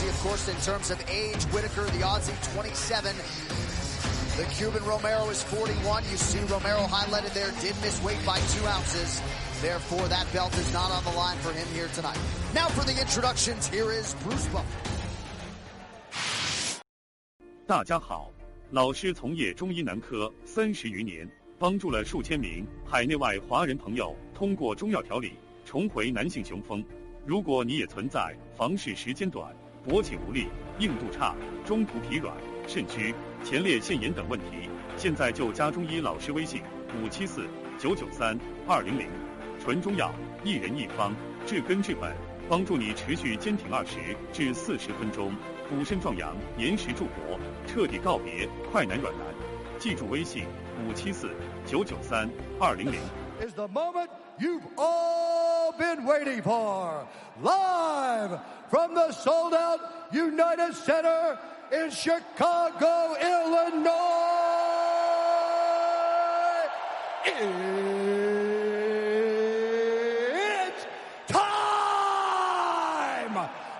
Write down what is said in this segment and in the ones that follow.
see, of course, in terms of age, Whitaker, the Aussie, 27. The Cuban Romero is 41. You see Romero highlighted there, did miss weight by 2 ounces. Therefore, that belt is not on the line for him here tonight. Now for the introductions, here is Bruce Buffer. 大家好，老师从业中医男科30余年，帮助了数千名海内外华人朋友通过中药调理重回男性雄风。如果你也存在房事时间短、勃起无力、硬度差、中途疲软、肾虚、前列腺炎等问题，现在就加中医老师微信574-993-200，纯中药，一人一方，治根治本，帮助你持续坚挺20至40分钟，补肾壮阳，延时助勃，彻底告别快男软男。记住微信574-993-200。Is the moment you've all been waiting for. Live from the sold-out United Center in Chicago, Illinois. It's time!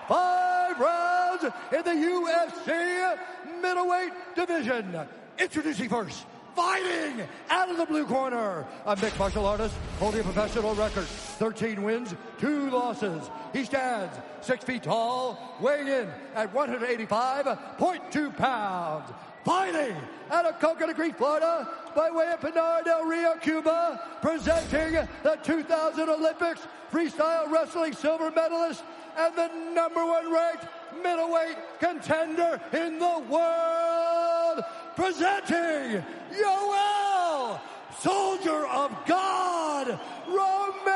5 rounds in the UFC middleweight division. Introducing first, fighting out of the blue corner, a mixed martial artist holding a professional record, 13 wins, 2 losses. He stands 6 feet tall, weighing in at 185.2 pounds. Fighting out of Coconut Creek, Florida, by way of Pinar del Rio, Cuba, presenting the 2000 Olympics freestyle wrestling silver medalist and the #1 ranked middleweight contender in the world, presenting Yoel, Soldier of God, Romero.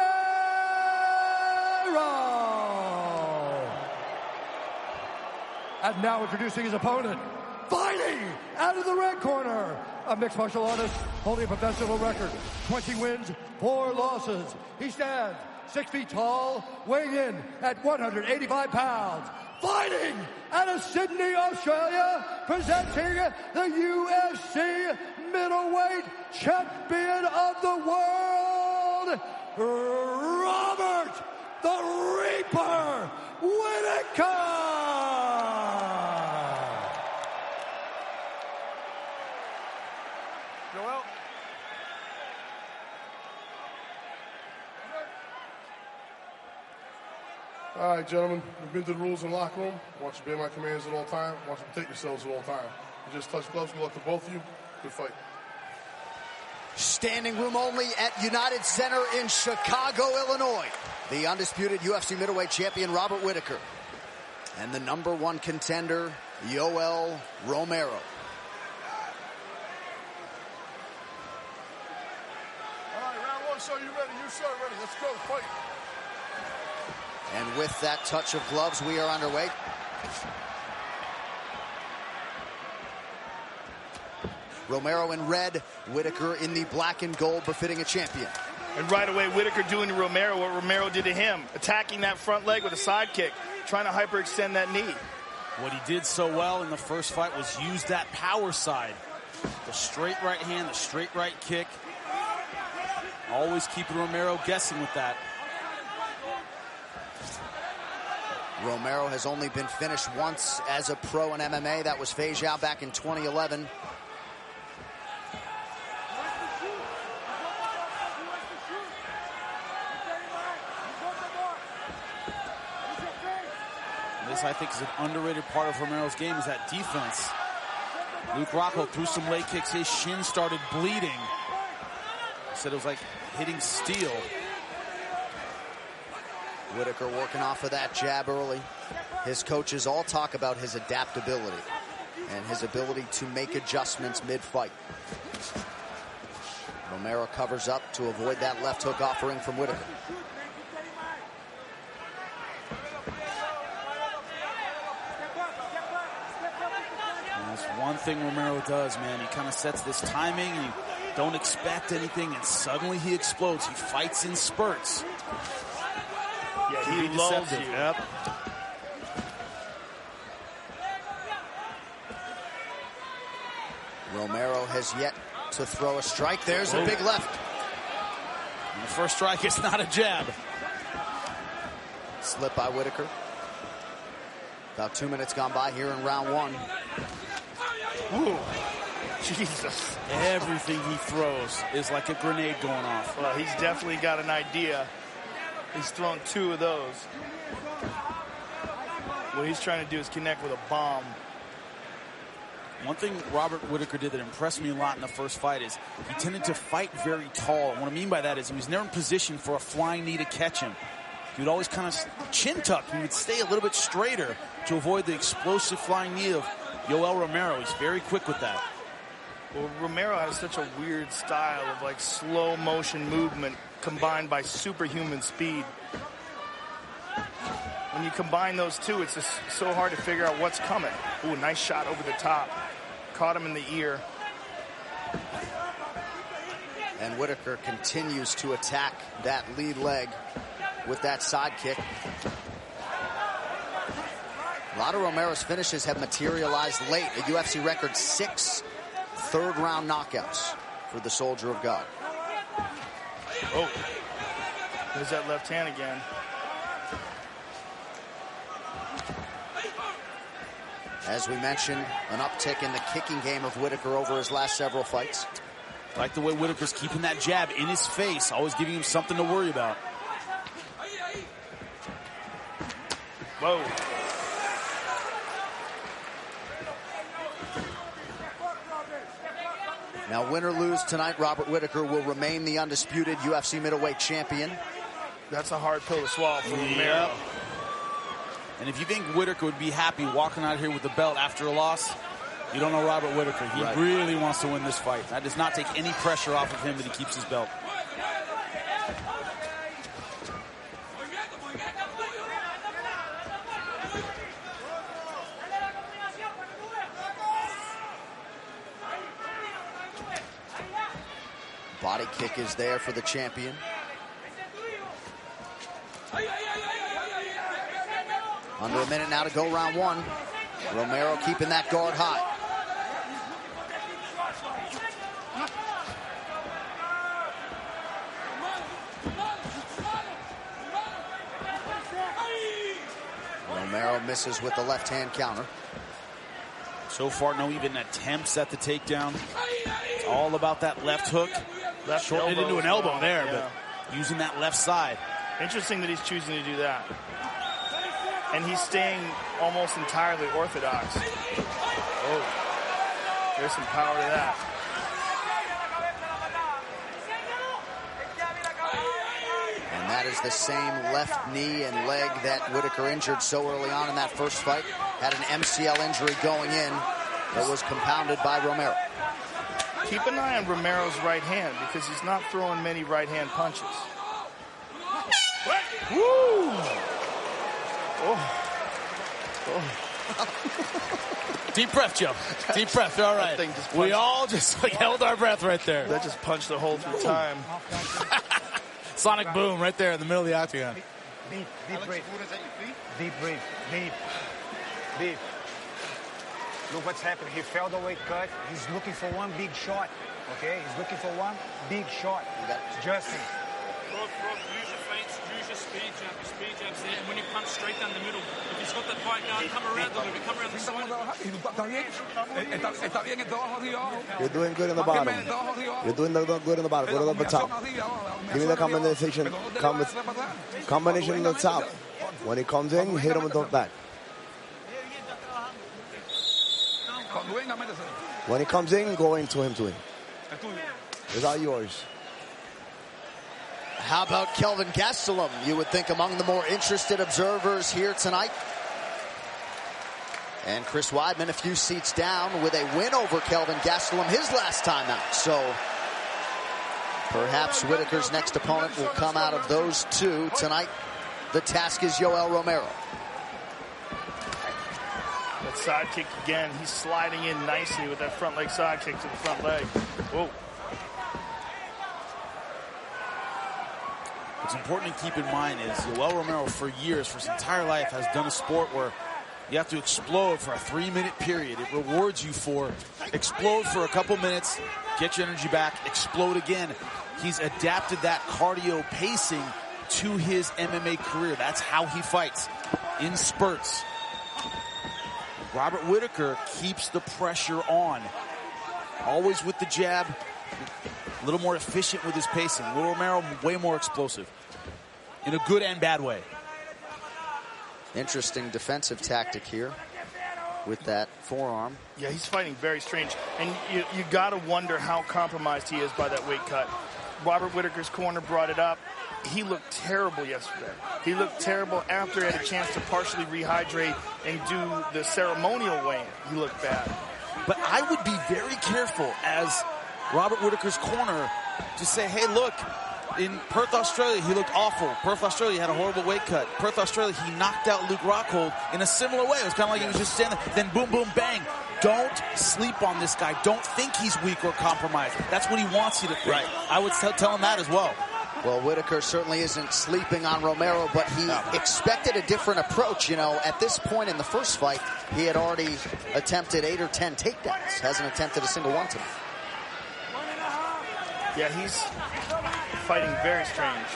And now introducing his opponent, fighting out of the red corner, a mixed martial artist holding a professional record, 20 wins, 4 losses. He stands 6 feet tall, weighing in at 185 pounds. Fighting out of Sydney, Australia, presenting the UFC middleweight champion of the world, Robert the Reaper Whitaker. Joel. All right, gentlemen, we've been through the rules in the locker room. I want you to be my commands at all times. I want you to protect yourselves at all times. You just touch gloves. Good luck to both of you. Good fight. Standing room only at United Center in Chicago, Illinois. The undisputed UFC middleweight champion, Robert Whitaker. And the #1 contender, Yoel Romero. All right, round 1, sir, you ready? You, sir, ready. Let's go, fight. And with that touch of gloves, we are underway. Romero in red, Whitaker in the black and gold, befitting a champion. And right away, Whitaker doing to Romero what Romero did to him, attacking that front leg with a side kick, trying to hyperextend that knee. What he did so well in the first fight was use that power side. The straight right hand, the straight right kick. Always keeping Romero guessing with that. Romero has only been finished once as a pro in MMA. That was Fei Zhao back in 2011. This, I think, is an underrated part of Romero's game, is that defense. Luke Rockhold threw some leg kicks. His shin started bleeding. He said it was like hitting steel. Whitaker working off of that jab early. His coaches all talk about his adaptability and his ability to make adjustments mid-fight. Romero covers up to avoid that left hook offering from Whitaker. And that's one thing Romero does, man. He kind of sets this timing, and you don't expect anything, and suddenly he explodes. He fights in spurts. Yeah, he loves you. Yep. Romero has yet to throw a strike. There's a big left. And the first strike is not a jab. Slip by Whitaker. About 2 minutes gone by here in round one. Ooh, Jesus. Everything he throws is like a grenade going off. Well, he's definitely got an idea. He's thrown 2 of those. What he's trying to do is connect with a bomb. One thing Robert Whittaker did that impressed me a lot in the first fight is he tended to fight very tall. And what I mean by that is he was never in position for a flying knee to catch him. He would always kind of chin tuck. He would stay a little bit straighter to avoid the explosive flying knee of Yoel Romero. He's very quick with that. Well, Romero has such a weird style of like slow motion movement combined by superhuman speed. When you combine those two, it's just so hard to figure out what's coming. Ooh, nice shot over the top. Caught him in the ear. And Whittaker continues to attack that lead leg with that side kick. A lot of Romero's finishes have materialized late. A UFC record 6 third-round knockouts for the Soldier of God. Oh, there's that left hand again. As we mentioned, an uptick in the kicking game of Whittaker over his last several fights. I like the way Whittaker's keeping that jab in his face, always giving him something to worry about. Whoa. Now, win or lose tonight, Robert Whittaker will remain the undisputed UFC middleweight champion. That's a hard pill to swallow for Romero. And if you think Whittaker would be happy walking out here with the belt after a loss, you don't know Robert Whittaker. He really wants to win this fight. That does not take any pressure off of him that he keeps his belt. Body kick is there for the champion. Under a minute now to go round one. Romero keeping that guard high. Romero misses with the left hand counter. So far, no even attempts at the takedown. It's all about that left hook. Short it into an elbow there, but using that left side. Interesting that he's choosing to do that. And he's staying almost entirely orthodox. Oh, there's some power to that. And that is the same left knee and leg that Whittaker injured so early on in that first fight. Had an MCL injury going in that was compounded by Romero. Keep an eye on Romero's right hand because he's not throwing many right hand punches. Woo! Deep breath, Joe. Deep breath. All right. We all just held our breath right there. That just punched the hole through time. Sonic boom right there in the middle of the octagon. Deep breathe. Deep breathe. Deep. Deep. Look what's happening. He felt the weight cut. He's looking for one big shot. Okay? He's looking for one big shot. Justin. Rob, use your feints, use your speed jabs there, and when you punch straight down the middle, if he's got that high guard, come around a little bit, come around the side. You're doing good in the bottom. You're doing good in the bottom. Go to the top. Give me the combination in the top. When he comes in, hit him with the back. When he comes in, go into him to him. It's all yours. How about Kelvin Gastelum? You would think among the more interested observers here tonight. And Chris Weidman a few seats down with a win over Kelvin Gastelum his last time out. So perhaps Whittaker's next opponent will come out of those two tonight. The task is Yoel Romero. That side kick again. He's sliding in nicely with that front leg side kick to the front leg. Whoa. What's important to keep in mind is Yoel Romero for years, for his entire life, has done a sport where you have to explode for a 3-minute period. It rewards you for explode for a couple minutes, get your energy back, explode again. He's adapted that cardio pacing to his MMA career. That's how he fights, in spurts. Robert Whitaker keeps the pressure on. Always with the jab. A little more efficient with his pacing. Little Romero, way more explosive. In a good and bad way. Interesting defensive tactic here with that forearm. Yeah, he's fighting very strange. And you got to wonder how compromised he is by that weight cut. Robert Whitaker's corner brought it up. He looked terrible yesterday. He looked terrible after he had a chance to partially rehydrate and do the ceremonial weigh-in. He looked bad. But I would be very careful as Robert Whitaker's corner to say, hey, look, in Perth, Australia, he looked awful. Perth, Australia had a horrible weight cut. Perth, Australia, he knocked out Luke Rockhold in a similar way. It was kind of like he was just standing there. Then boom, boom, bang. Don't sleep on this guy. Don't think he's weak or compromised. That's what he wants you to think. Right. I would tell him that as well. Well, Whitaker certainly isn't sleeping on Romero, but he expected a different approach. You know, at this point in the first fight, he had already attempted 8 or 10 takedowns. Hasn't attempted a single one tonight. Yeah, he's fighting very strange.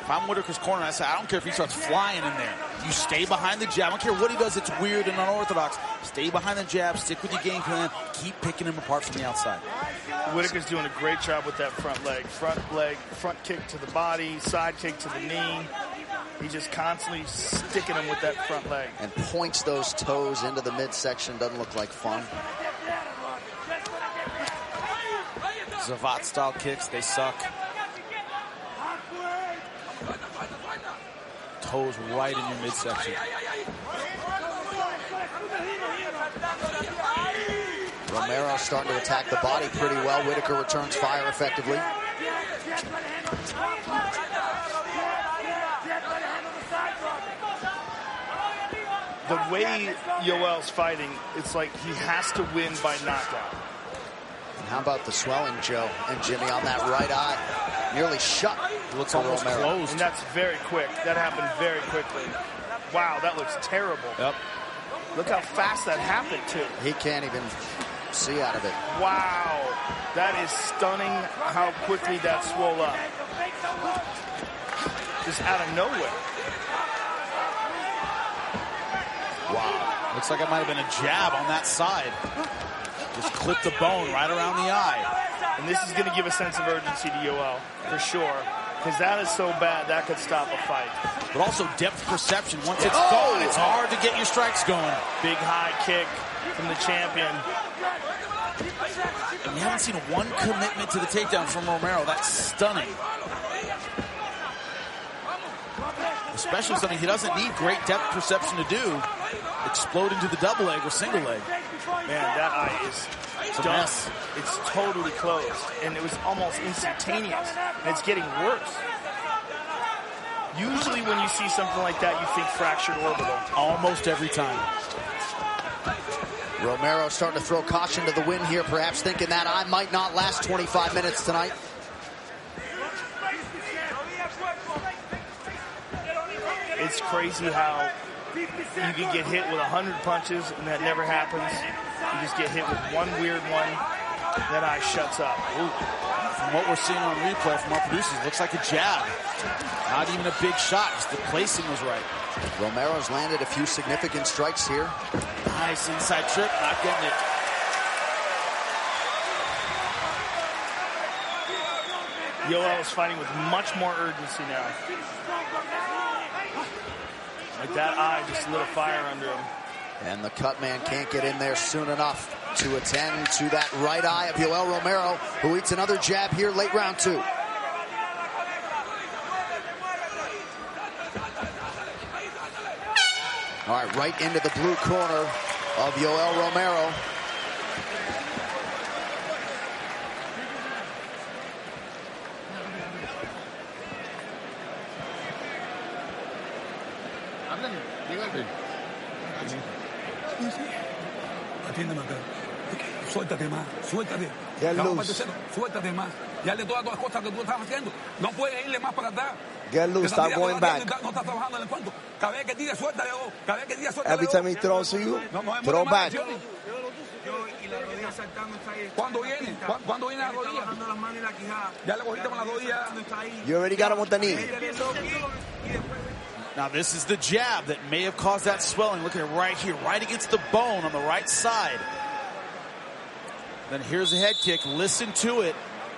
If I'm Whitaker's corner, I say, I don't care if he starts flying in there. You stay behind the jab. I don't care what he does. It's weird and unorthodox. Stay behind the jab. Stick with your game plan. Keep picking him apart from the outside. Whitaker's doing a great job with that front leg. Front kick to the body, side kick to the knee. He's just constantly sticking him with that front leg. And points those toes into the midsection. Doesn't look like fun. Zavat-style kicks, they suck. Toes right in your midsection. Romero starting to attack the body pretty well. Whitaker returns fire effectively. The way Yoel's fighting, it's like he has to win by knockout. And how about the swelling, Joe and Jimmy, on that right eye? Nearly shut. Looks almost closed. And that's very quick. That happened very quickly. Wow, that looks terrible. Yep. Look how fast that happened, too. He can't even see out of it. Wow. That is stunning how quickly that swelled up. Just out of nowhere. Wow. Looks like it might have been a jab on that side. Just clipped the bone right around the eye. And this is going to give a sense of urgency to Yoel, for sure. Because that is so bad, that could stop a fight. But also depth perception. Once it's gone, it's hard to get your strikes going. Big high kick from the champion. And we haven't seen one commitment to the takedown from Romero. That's stunning. Especially something he doesn't need great depth perception to do. Explode into the double leg or single leg. Man, that eye is done. It's totally closed. And it was almost instantaneous. And it's getting worse. Usually when you see something like that, you think fractured orbital. Almost every time. Romero starting to throw caution to the wind here, perhaps thinking that eye might not last 25 minutes tonight. It's crazy how you can get hit with 100 punches and that never happens. You just get hit with one weird one, that eye shuts up. Ooh. From what we're seeing on replay from our producers, it looks like a jab. Not even a big shot, just the placing was right. Romero's landed a few significant strikes here. Nice inside trip, not getting it. Yoel is fighting with much more urgency now. Like that eye just lit a fire under him. And the cut man can't get in there soon enough to attend to that right eye of Yoel Romero, who eats another jab here late round 2. All right, right into the blue corner of Yoel Romero. Atiéndeme acá. Suéltate más, suéltate. Suéltate más. Ya le todas las cosas que tú estás haciendo. No puedes irle más para atrás. Get loose, stop going back. No estás trabajando en el cuento. Cada vez que tire, suéltale. Cada vez que tire, suéltale. Every time he throws to you, throw back. Cuando viene la rodilla. Ya le cogiste con la rodilla. You already got him with the knee. Now this is the jab that may have caused that swelling. Look at it right here, right against the bone on the right side. Then here's the head kick. Listen to it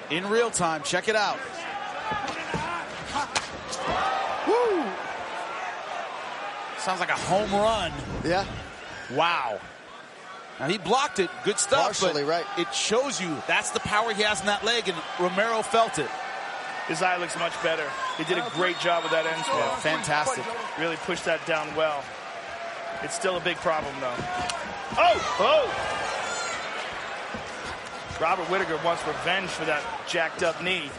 in real time. Check it out. Woo! Sounds like a home run. Yeah. Wow. Now he blocked it. Good stuff. Partially, but right. It shows you that's the power he has in that leg, and Romero felt it. His eye looks much better. He did a great job with that end swell. Yeah, fantastic. Really pushed that down well. It's still a big problem, though. Oh! Robert Whittaker wants revenge for that jacked up knee.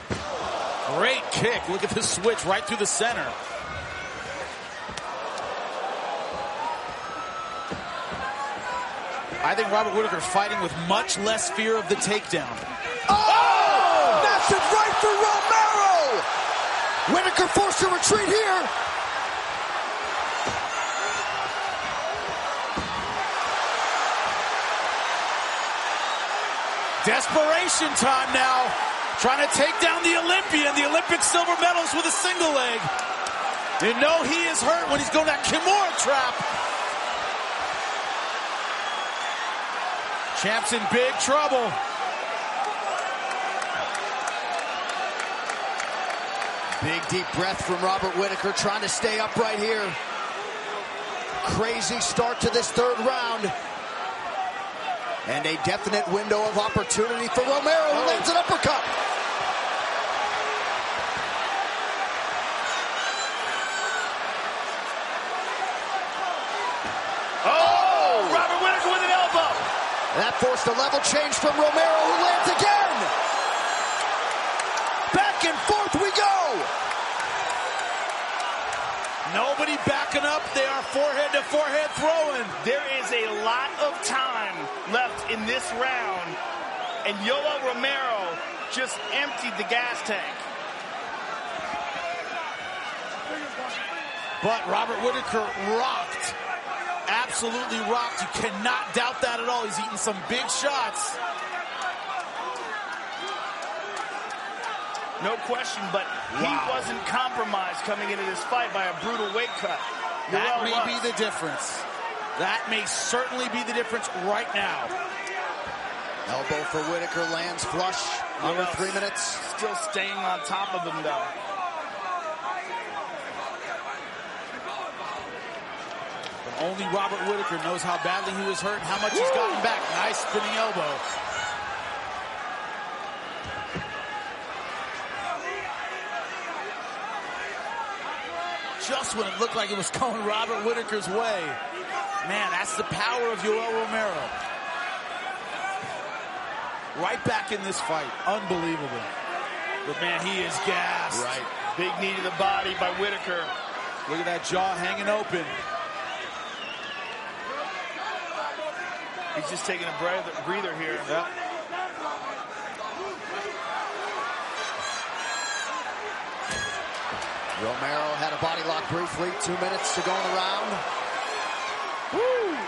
Great kick. Look at this switch right through the center. I think Robert Whittaker's fighting with much less fear of the takedown. Oh! Massive right for Romero! Whittaker forced to retreat here. Desperation time now. Trying to take down the Olympian, the Olympic silver medalist with a single leg. You know he is hurt when he's going that Kimura trap. Champ's in big trouble. Big deep breath from Robert Whittaker, trying to stay upright here. Crazy start to this third round. And a definite window of opportunity for Romero, who lands an uppercut. Oh! Robert Whittaker with an elbow. That forced a level change from Romero, who lands again. Back and forth we go. Nobody backing up. They are forehead to forehead throwing. There is a lot of time left in this round, and Yoel Romero just emptied the gas tank. But Robert Whittaker rocked. Absolutely rocked. You cannot doubt that at all. He's eating some big shots. No question, but he wasn't compromised coming into this fight by a brutal weight cut. That may be the difference. That may certainly be the difference right now. Elbow for Whittaker lands flush. Under 3 minutes. Still staying on top of him, though. But only Robert Whittaker knows how badly he was hurt and how much he's gotten back. Nice spinning elbow. Just when it looked like it was going Robert Whittaker's way. Man, that's the power of Yoel Romero. Right back in this fight. Unbelievable. But man, he is gassed. Right. Big knee to the body by Whittaker. Look at that jaw hanging open. He's just taking a breather here. Yep. Romero had a body lock briefly. 2 minutes to go in the round. Woo!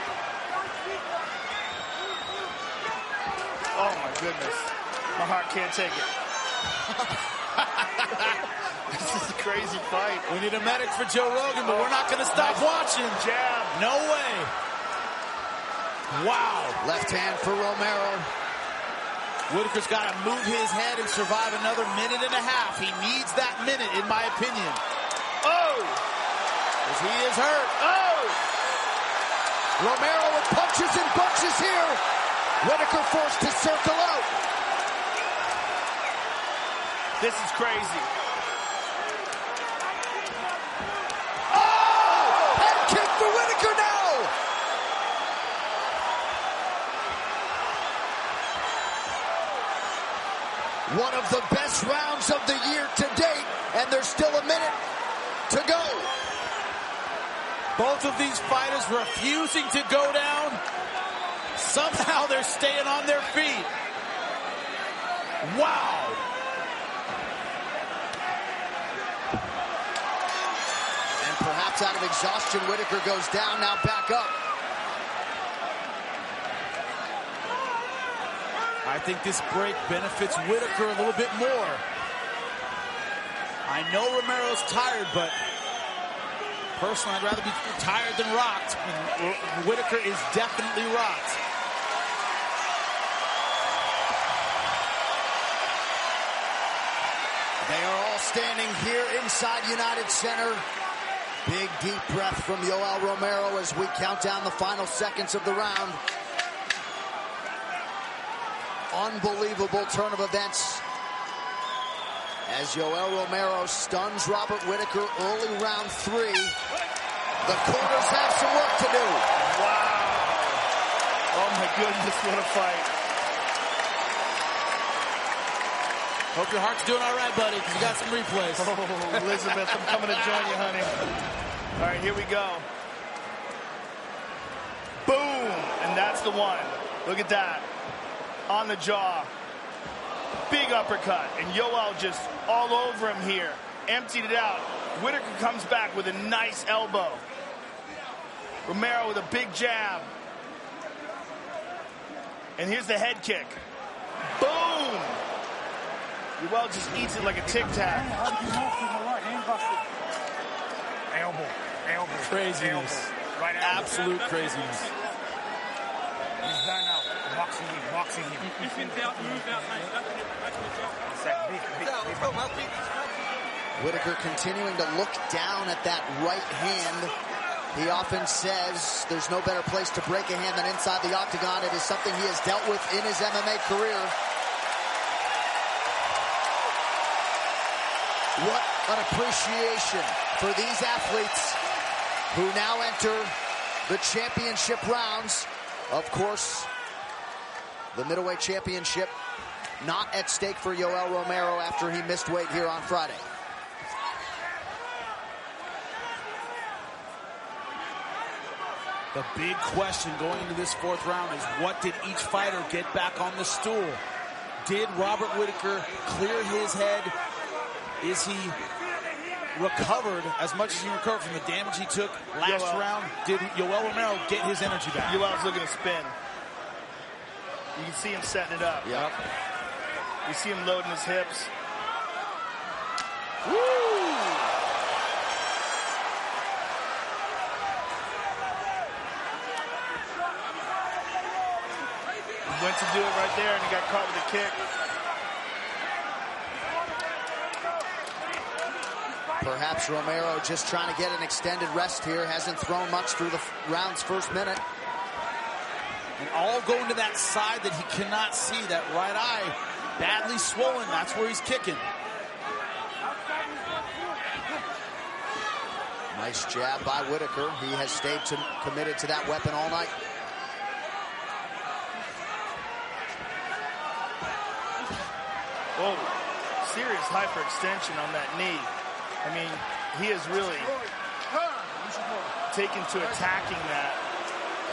Oh my goodness. My heart can't take it. This is a crazy fight. We need a medic for Joe Rogan, but we're not going to stop watching. Jab. No way. Wow. Left hand for Romero. Whittaker's got to move his head and survive another minute and a half. He needs that minute, in my opinion. Oh! Because he is hurt. Oh! Romero with punches and bunches here. Whittaker forced to circle out. This is crazy. Oh! Head kick for Whittaker now. One of the best rounds of the year to date, and there's still a minute to go. Both of these fighters refusing to go down. Somehow they're staying on their feet. Wow. And perhaps out of exhaustion, Whittaker goes down, now back up. I think this break benefits Whitaker a little bit more. I know Romero's tired, but personally, I'd rather be tired than rocked. Whitaker is definitely rocked. They are all standing here inside United Center. Big, deep breath from Yoel Romero as we count down the final seconds of the round. Unbelievable turn of events as Yoel Romero stuns Robert Whitaker early round 3. The corners have some work to do. Wow. Oh my goodness, what a fight. Hope your heart's doing all right, buddy, because you got some replays. Oh, Elizabeth, I'm coming to join you, honey. All right, here we go. Boom! And that's the one. Look at that. On the jaw. Big uppercut. And Yoel just all over him here. Emptied it out. Whitaker comes back with a nice elbow. Romero with a big jab. And here's the head kick. Boom! Yoel just eats it like a Tic Tac. Elbow. Craziness. Right, absolute craziness. He's done now. Boxing him. Whitaker continuing to look down at that right hand. He often says there's no better place to break a hand than inside the octagon. It is something he has dealt with in his MMA career. What an appreciation for these athletes who now enter the championship rounds. Of course, the middleweight championship not at stake for Yoel Romero after he missed weight here on Friday. The big question going into this 4th round is, what did each fighter get back on the stool? Did Robert Whitaker clear his head? Is he recovered as much as he recovered from the damage he took last round? Did Yoel Romero get his energy back? Yoel's looking to spin. You can see him setting it up. Yep. You see him loading his hips. Woo! He went to do it right there, and he got caught with a kick. Perhaps Romero just trying to get an extended rest here. Hasn't thrown much through the round's first minute. And all going to that side that he cannot see, that right eye badly swollen. That's where he's kicking. Nice jab by Whitaker. He has stayed committed to that weapon all night. Whoa, serious hyperextension on that knee. I mean, he is really taken to attacking that.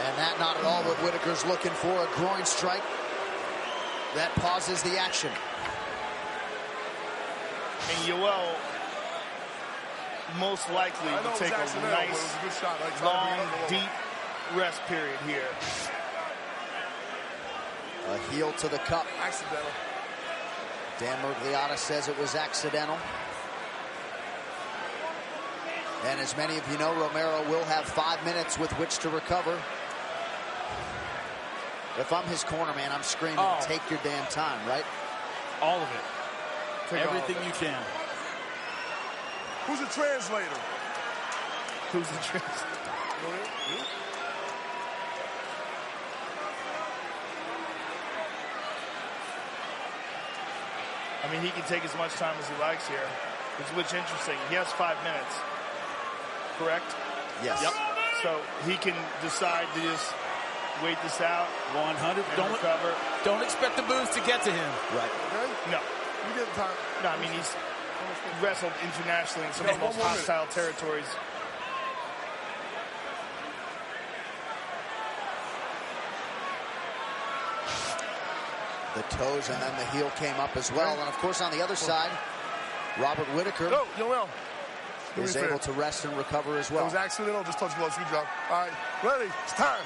And that not at all what Whitaker's looking for, a groin strike that pauses the action. And Yoel most likely will take a nice, long, deep rest period here. A heel to the cup. Accidental. Dan Murgliata says it was accidental. And as many of you know, Romero will have 5 minutes with which to recover. If I'm his corner man, I'm screaming, take your damn time, right? All of it. Take everything you can. Who's the translator? Who's the translator? I mean, he can take as much time as he likes here. Which is interesting. He has 5 minutes. Correct? Yes. Yep. So he can decide to just wait this out. 100. Recover. Don't expect the booze to get to him. Right. Okay? No. You get the time. No, I mean, he's wrestled internationally in some of the most hostile territories. The toes and then the heel came up as well. And of course, on the other side, Robert Whitaker is able to rest and recover as well. It was accidental, just touch gloves, good job. All right, ready, it's time.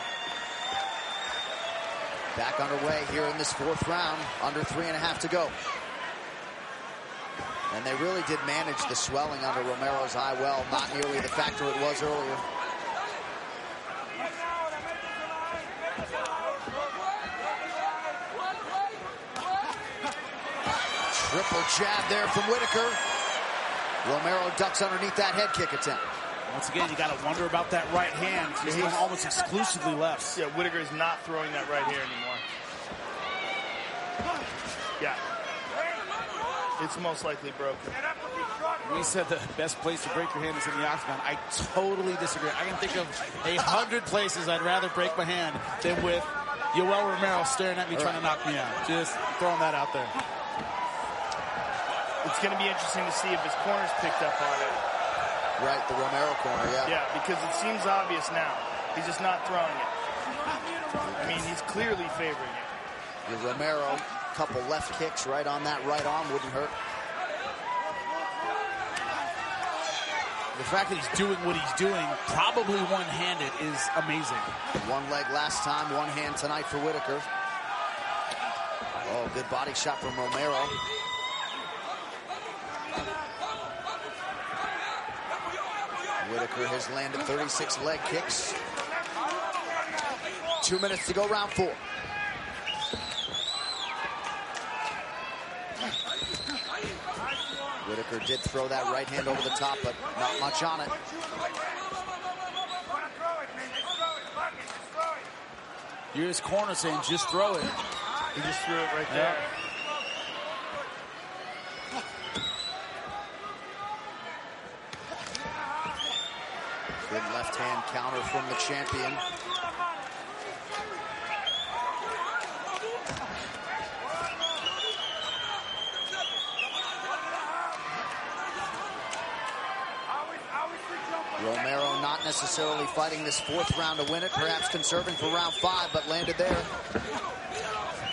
Back underway here in this fourth round, under 3.5 to go. And they really did manage the swelling under Romero's eye well, not nearly the factor it was earlier. Triple jab there from Whitaker. Romero ducks underneath that head kick attempt. Once again, you got to wonder about that right hand. He's going almost exclusively lefts. Yeah, Whitaker is not throwing that right here anymore. Yeah. It's most likely broken. We said the best place to break your hand is in the octagon. I totally disagree. I can think of 100 places I'd rather break my hand than with Yoel Romero staring at me trying to knock me out. Just throwing that out there. It's going to be interesting to see if his corner's picked up on it. Right, the Romero corner, yeah. Yeah, because it seems obvious now. He's just not throwing it. I mean, he's clearly favoring it. Your Romero, couple left kicks right on that right arm wouldn't hurt. The fact that he's doing what he's doing, probably one-handed, is amazing. One leg last time, one hand tonight for Whitaker. Oh, good body shot from Romero. Whitaker has landed 36 leg kicks. 2 minutes to go, round 4. Whitaker did throw that right hand over the top, but not much on it. You're his corner saying, just throw it. He just threw it right there. Good left hand counter from the champion. Romero not necessarily fighting this fourth round to win it, perhaps conserving for round 5, but landed there.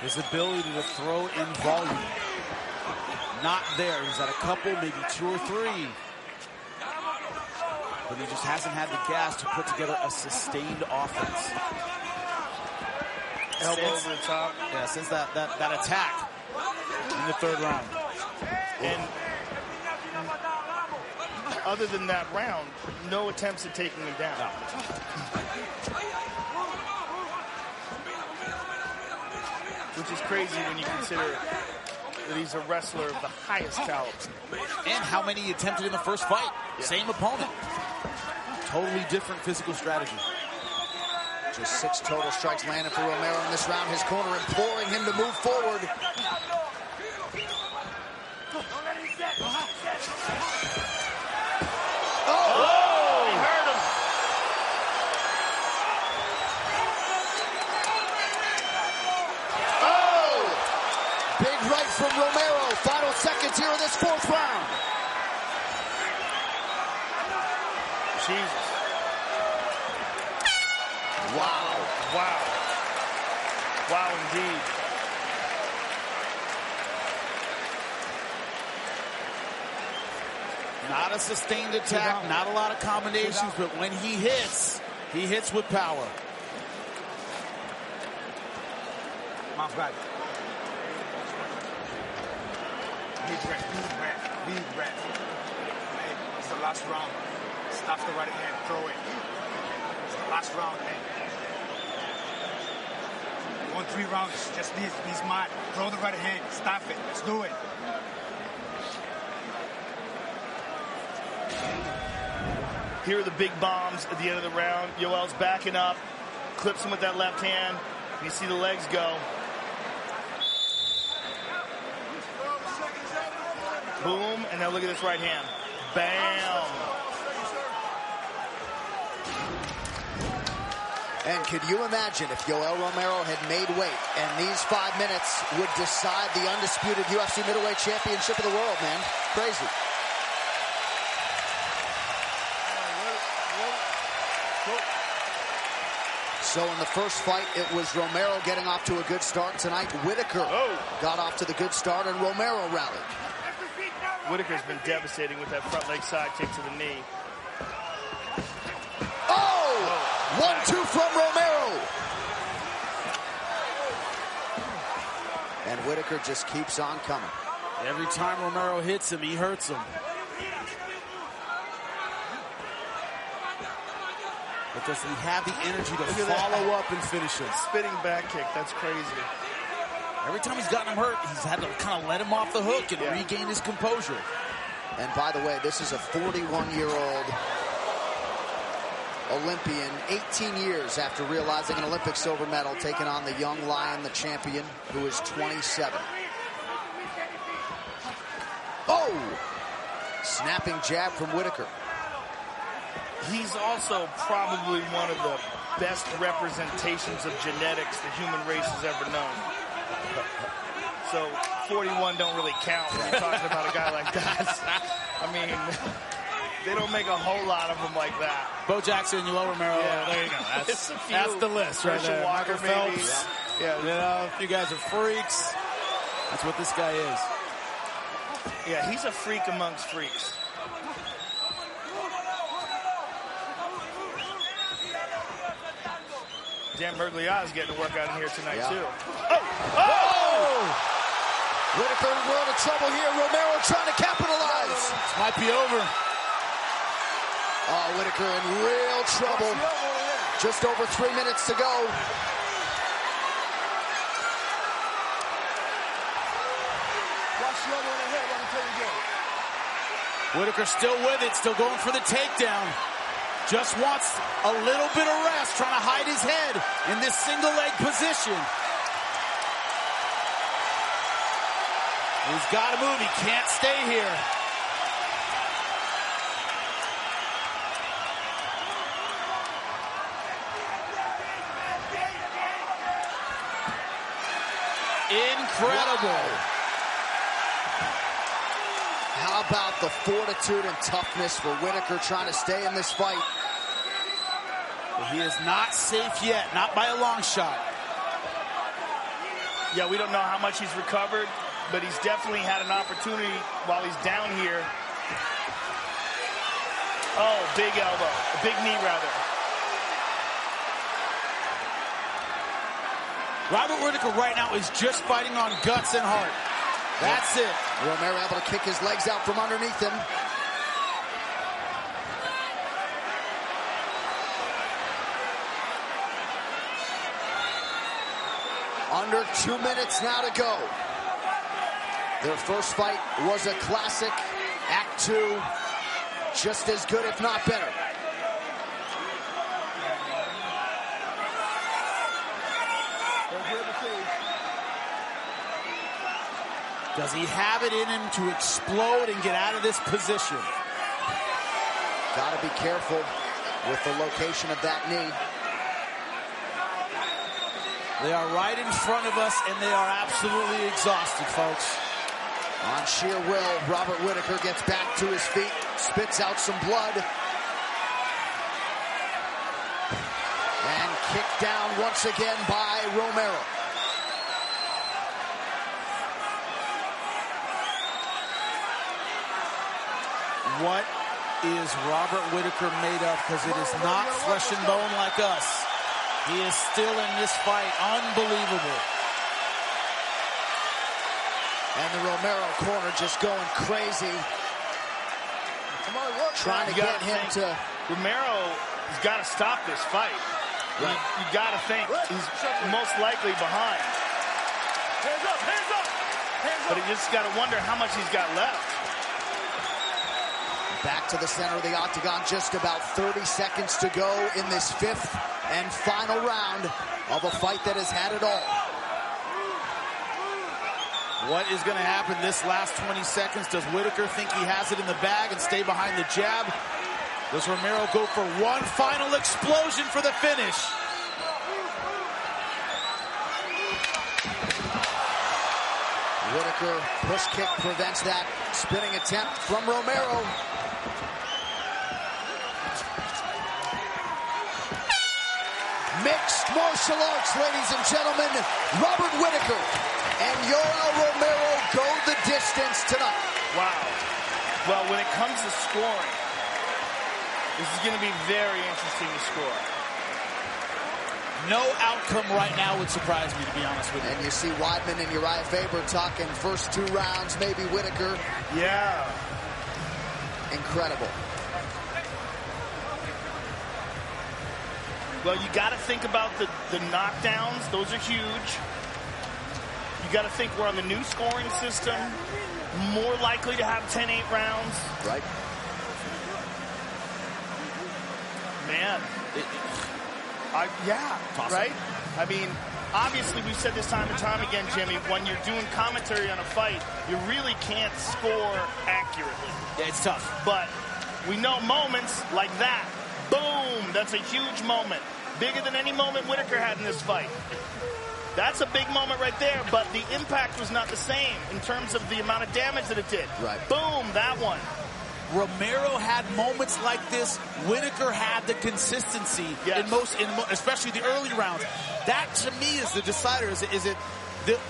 His ability to throw in volume, not there. He's at a couple, maybe 2 or 3. But he just hasn't had the gas to put together a sustained offense. Elbow over the top. Yeah, since that attack in the 3rd round. And other than that round, no attempts at taking him down. Which is crazy when you consider that he's a wrestler of the highest caliber. And how many he attempted in the first fight. Yeah. Same opponent. Totally different physical strategy. Just 6 total strikes landed for Romero in this round. His corner imploring him to move forward. Oh! He hurt him. Oh! Big right from Romero. Final seconds here in this 4th round. Jesus. Wow. Wow. Wow, indeed. Not a sustained attack, not a lot of combinations, but when he hits with power. Mouth guard. Deep breath. Hey, it's the last round. Stuff the right hand, throw it. It's the last round, man. You won 3 rounds, just be smart. Throw the right hand, stop it, let's do it. Here are the big bombs at the end of the round. Yoel's backing up, clips him with that left hand. You see the legs go. Boom, and now look at this right hand. Bam! And could you imagine if Yoel Romero had made weight and these 5 minutes would decide the undisputed UFC middleweight championship of the world, man? Crazy. So in the first fight, it was Romero getting off to a good start. Tonight, Whitaker got off to the good start, and Romero rallied. Whitaker's been devastating with that front leg side kick to the knee. Oh! 1-2 from Romero. And Whitaker just keeps on coming. Every time Romero hits him, he hurts him. But does he have the energy to follow up and finish him? Spinning back kick, that's crazy. Every time he's gotten him hurt, he's had to kind of let him off the hook and regain his composure. And by the way, this is a 41-year-old Olympian, 18 years after realizing an Olympic silver medal, taking on the young lion, the champion, who is 27. Oh! Snapping jab from Whitaker. He's also probably one of the best representations of genetics the human race has ever known. So 41 don't really count when you're talking about a guy like that. I mean, they don't make a whole lot of them like that. Bo Jackson, Yoel Romero, there you go. That's the list right there. Walker, Phelps. Yeah, you know, you guys are freaks. That's what this guy is. Yeah, he's a freak amongst freaks. Dan Berglia's getting to work out in here tonight, too. Oh! Whitaker in world of trouble here. Romero trying to capitalize. This might be over. Oh, Whitaker in real trouble. Just over 3 minutes to go. Whitaker still with it, still going for the takedown. Just wants a little bit of rest, trying to hide his head in this single leg position. He's got to move. He can't stay here. Incredible. Wow. How about the fortitude and toughness for Whitaker trying to stay in this fight? But he is not safe yet, not by a long shot. Yeah, we don't know how much he's recovered, but he's definitely had an opportunity while he's down here. Oh, big elbow, a big knee rather. Robert Whitaker right now is just fighting on guts and heart. That's it. Romero able to kick his legs out from underneath him. Under 2 minutes now to go. Their first fight was a classic. Act 2, just as good, if not better. Does he have it in him to explode and get out of this position? Got to be careful with the location of that knee. They are right in front of us, and they are absolutely exhausted, folks. On sheer will, Robert Whitaker gets back to his feet, spits out some blood. And kicked down once again by Romero. What is Robert Whitaker made of? Because it is not flesh and bone like us. He is still in this fight. Unbelievable. And the Romero corner just going crazy. Trying to get him to... Romero has got to stop this fight. Right. You got to think he's most likely behind. Hands up, hands up, hands up. But you just got to wonder how much he's got left. Back to the center of the octagon, just about 30 seconds to go in this fifth and final round of a fight that has had it all. What is going to happen this last 20 seconds? Does Whitaker think he has it in the bag and stay behind the jab? Does Romero go for one final explosion for the finish? Whitaker, push kick prevents that spinning attempt from Romero. Mixed martial arts, ladies and gentlemen. Robert Whitaker and Yoel Romero go the distance tonight. Wow. Well, when it comes to scoring, this is going to be very interesting to score. No outcome right now would surprise me, to be honest with you. And you see Weidman and Uriah Faber talking first 2 rounds, maybe Whitaker. Yeah. Incredible. Well, you got to think about the knockdowns. Those are huge. You got to think we're on the new scoring system. More likely to have 10-8 rounds. Right. Man. Yeah, right? I mean, obviously, we've said this time and time again, Jimmy, when you're doing commentary on a fight, you really can't score accurately. Yeah, it's tough. But we know moments like that. Boom! That's a huge moment. Bigger than any moment Whitaker had in this fight. That's a big moment right there, but the impact was not the same in terms of the amount of damage that it did. Right. Boom! That one. Romero had moments like this. Whitaker had the consistency in especially the early rounds. That, to me, is the decider. Is it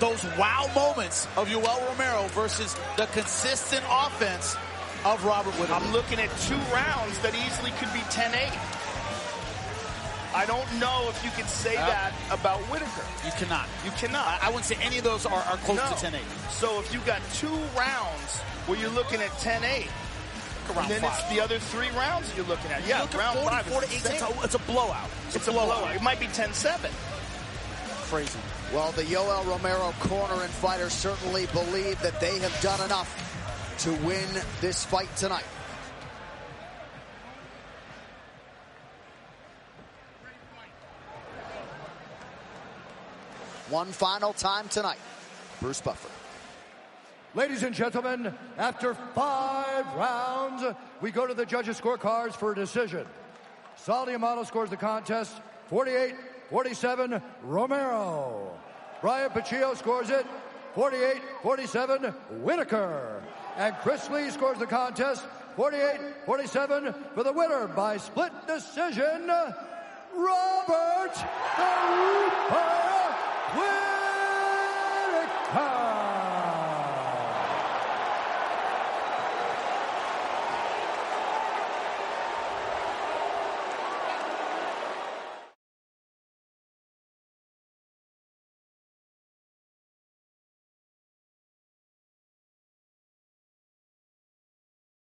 those wow moments of Yoel Romero versus the consistent offense of Robert Whitaker? I'm looking at 2 rounds that easily could be 10-8. I don't know if you can say that about Whitaker. You cannot. You cannot. I wouldn't say any of those are close to 10-8. So if you've got 2 rounds where you're looking at 10-8, and then it's the other 3 rounds you're looking at. Yeah, round 5 it's a blowout. It's a blowout. It might be 10-7. Crazy. Well, the Yoel Romero corner and fighter certainly believe that they have done enough to win this fight tonight. One final time tonight. Bruce Buffer. Ladies and gentlemen, after 5 rounds, we go to the judges' scorecards for a decision. Saldi Amato scores the contest 48-47 Romero. Brian Paccio scores it 48-47 Whitaker. And Chris Lee scores the contest 48-47 for the winner by split decision, Robert the